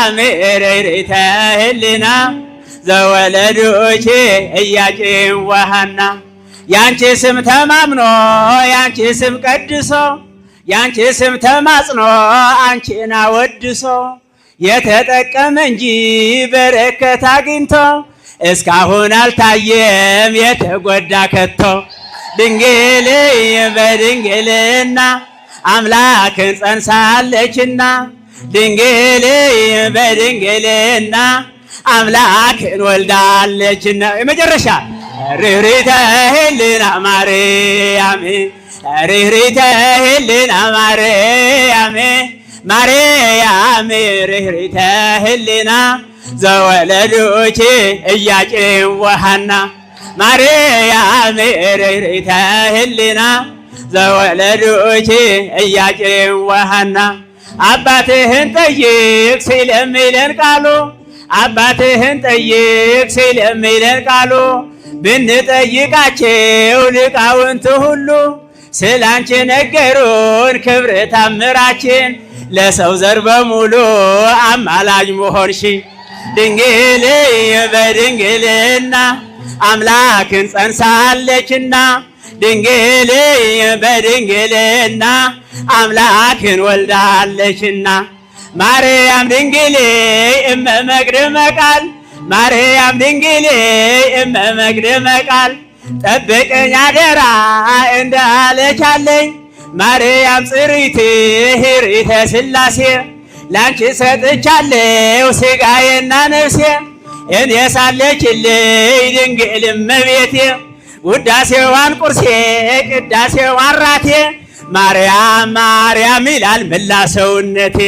ማርያም ርኅርኅተ ህሊና ዘወለዶቼ ኢያቄም ወሐና ያንቺ ስም ተማምኖ ያንቺ ስም ቀድሶ ያንቺ ስም ተማጽኖ አንቺን አወድሶ የተጠቀመ እንጂ በረከት አግኝቶ እስካሁን አልታየም የተጎዳ ከቶ። ድንግል በድንግልና አምላክን ጸንሳለችና ድንግል በድንግልና አምላክን ወልዳለችና። የመጨረሻ ርኅርኅተ ህሊና ማርያም ርኅርኅተ ህሊና ማርያም ማርያም ርኅርኅተ ህሊና ዘወለዶቼ ኢያቄም ወሐና ማርያም ርኅርኅተ ህሊና ዘወለዶቼ ኢያቄም ወሐና አባትህን ጠይቅ ሲለሚለን ቃሉ አባትህን ጠይቅ ሲለሚለን ቃሉ ብንጠይቃቸው ሊቃውንቱ ሁሉ ስላንቺ ነገሩን ክብር ታምራችን ለሰው ዘር በሙሉ አማላጅ መሆንሽ ድንግል በድንግልና አምላክን ጸንሳለችና ድንግል በድንግልና አምላክን ወልዳለችና ማርያም ድንግል እመ መቅደመ ቃል ማርያም ድንግል እመ መቅደመ ቃል ጠብቀኝ አደራ እንዳለቻለኝ ማርያም ጽርይት ኅርይተ ሥላሴ ላንቺ ሰጥቻለሁ ሥጋዬና ነፍሴ እኔ ሳለችልኝ ድንግል እመቤቴ ውዳሴዋን ቁርሴ ቅዳሴዋን ራቴ ማርያም ማርያም ይላል መላ ሰውነቴ።